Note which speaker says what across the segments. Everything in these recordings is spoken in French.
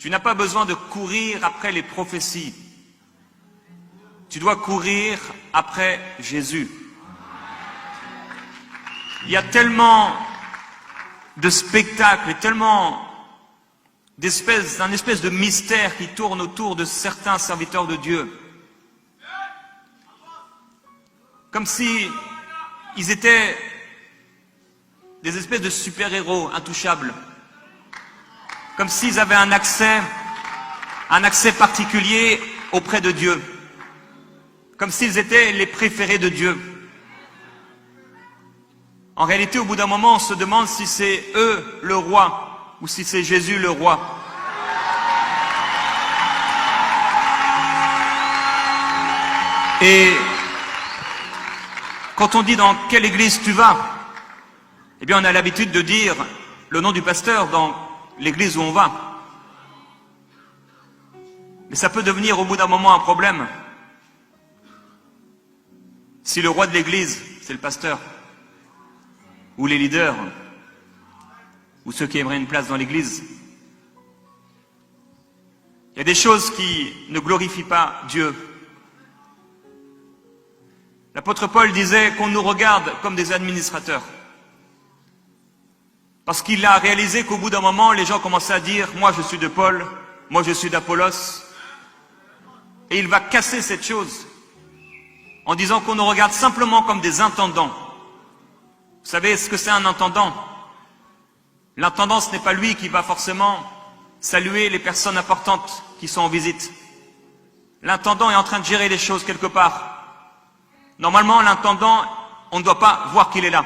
Speaker 1: Tu n'as pas besoin de courir après les prophéties. Tu dois courir après Jésus. Il y a tellement de spectacles et tellement d'un espèce de mystère qui tourne autour de certains serviteurs de Dieu. Comme si ils étaient des espèces de super-héros intouchables. Comme s'ils avaient un accès particulier auprès de Dieu. Comme s'ils étaient les préférés de Dieu. En réalité, au bout d'un moment, on se demande si c'est eux le roi ou si c'est Jésus le roi. Et quand on dit dans quelle église tu vas, eh bien on a l'habitude de dire le nom du pasteur dans l'église où on va. Mais ça peut devenir au bout d'un moment un problème. Si le roi de l'église, c'est le pasteur, ou les leaders, ou ceux qui aimeraient une place dans l'église, il y a des choses qui ne glorifient pas Dieu. L'apôtre Paul disait qu'on nous regarde comme des administrateurs. Parce qu'il a réalisé qu'au bout d'un moment, les gens commençaient à dire « Moi je suis de Paul, moi je suis d'Apollos ». Et il va casser cette chose en disant qu'on nous regarde simplement comme des intendants. Vous savez ce que c'est un intendant? L'intendant, ce n'est pas lui qui va forcément saluer les personnes importantes qui sont en visite. L'intendant est en train de gérer les choses quelque part. Normalement, l'intendant, on ne doit pas voir qu'il est là.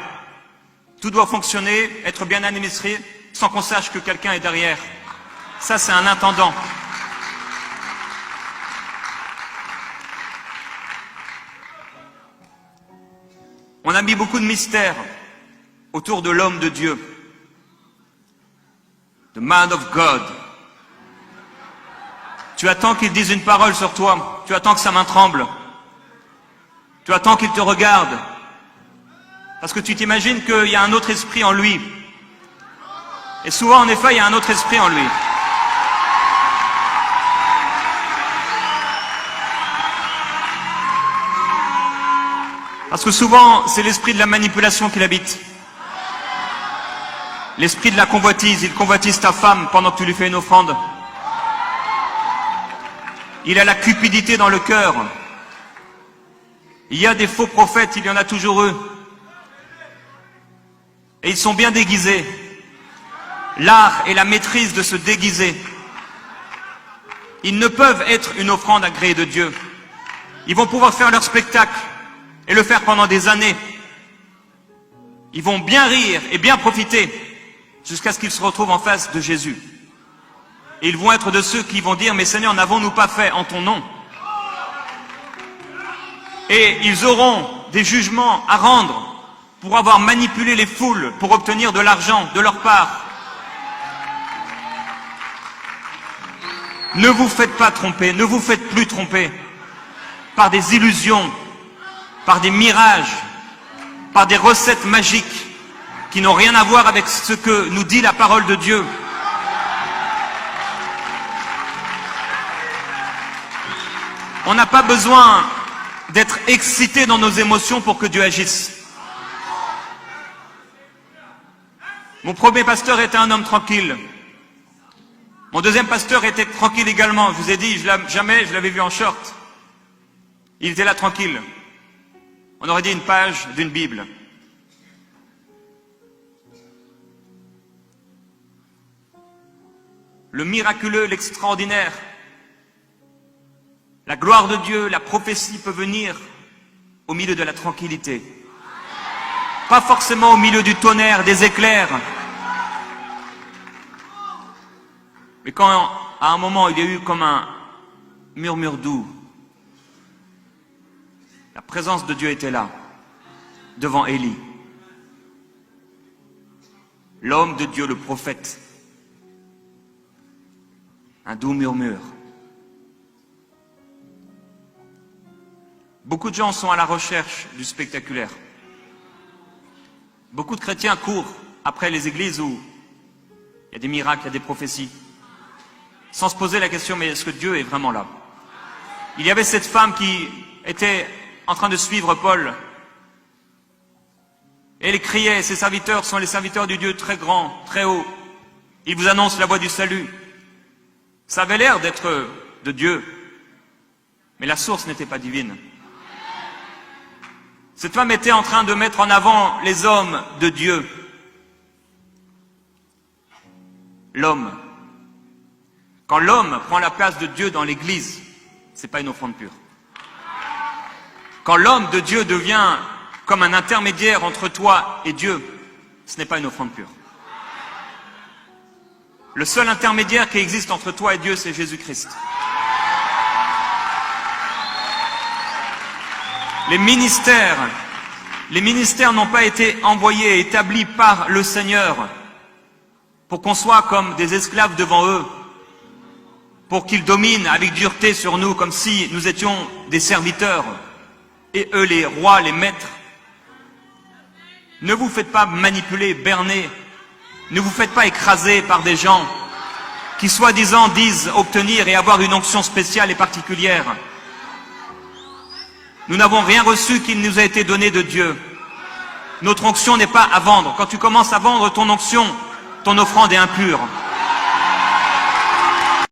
Speaker 1: Tout doit fonctionner, être bien administré, sans qu'on sache que quelqu'un est derrière. Ça, c'est un intendant. On a mis beaucoup de mystères autour de l'homme de Dieu. The man of God. Tu attends qu'il dise une parole sur toi. Tu attends que sa main tremble. Tu attends qu'il te regarde. Parce que tu t'imagines qu'il y a un autre esprit en lui. Et souvent, en effet, il y a un autre esprit en lui. Parce que souvent, c'est l'esprit de la manipulation qui l'habite. L'esprit de la convoitise. Il convoitise ta femme pendant que tu lui fais une offrande. Il a la cupidité dans le cœur. Il y a des faux prophètes, il y en a toujours eux. Et ils sont bien déguisés. L'art et la maîtrise de se déguiser. Ils ne peuvent être une offrande agréée de Dieu. Ils vont pouvoir faire leur spectacle et le faire pendant des années. Ils vont bien rire et bien profiter jusqu'à ce qu'ils se retrouvent en face de Jésus. Et ils vont être de ceux qui vont dire « Mais Seigneur, n'avons-nous pas fait en ton nom ?» Et ils auront des jugements à rendre pour avoir manipulé les foules, pour obtenir de l'argent de leur part. Ne vous faites pas tromper, ne vous faites plus tromper par des illusions, par des mirages, par des recettes magiques qui n'ont rien à voir avec ce que nous dit la parole de Dieu. On n'a pas besoin d'être excité dans nos émotions pour que Dieu agisse. Mon premier pasteur était un homme tranquille. Mon deuxième pasteur était tranquille également. Je vous ai dit, jamais je l'avais vu en short. Il était là tranquille. On aurait dit une page d'une Bible. Le miraculeux, l'extraordinaire, la gloire de Dieu, la prophétie peut venir au milieu de la tranquillité. Pas forcément au milieu du tonnerre, des éclairs. Mais quand, à un moment, il y a eu comme un murmure doux, la présence de Dieu était là, devant Élie. L'homme de Dieu, le prophète. Un doux murmure. Beaucoup de gens sont à la recherche du spectaculaire. Beaucoup de chrétiens courent après les églises où il y a des miracles, il y a des prophéties. sans se poser la question, mais est-ce que Dieu est vraiment là? Il y avait cette femme qui était en train de suivre Paul. Et elle criait, ses serviteurs sont les serviteurs du Dieu très grand, très haut. Ils vous annoncent la voie du salut. Ça avait l'air d'être de Dieu, mais la source n'était pas divine. Cette femme était en train de mettre en avant les hommes de Dieu. L'homme. Quand l'homme prend la place de Dieu dans l'église, c'est pas une offrande pure. Quand l'homme de Dieu devient comme un intermédiaire entre toi et Dieu, ce n'est pas une offrande pure. Le seul intermédiaire qui existe entre toi et Dieu, c'est Jésus-Christ. Les ministères n'ont pas été envoyés, établis par le Seigneur pour qu'on soit comme des esclaves devant eux, pour qu'ils dominent avec dureté sur nous comme si nous étions des serviteurs et eux les rois, les maîtres. Ne vous faites pas manipuler, berner, ne vous faites pas écraser par des gens qui soi-disant disent obtenir et avoir une onction spéciale et particulière. Nous n'avons rien reçu qui nous a été donné de Dieu. Notre onction n'est pas à vendre. Quand tu commences à vendre ton onction, ton offrande est impure.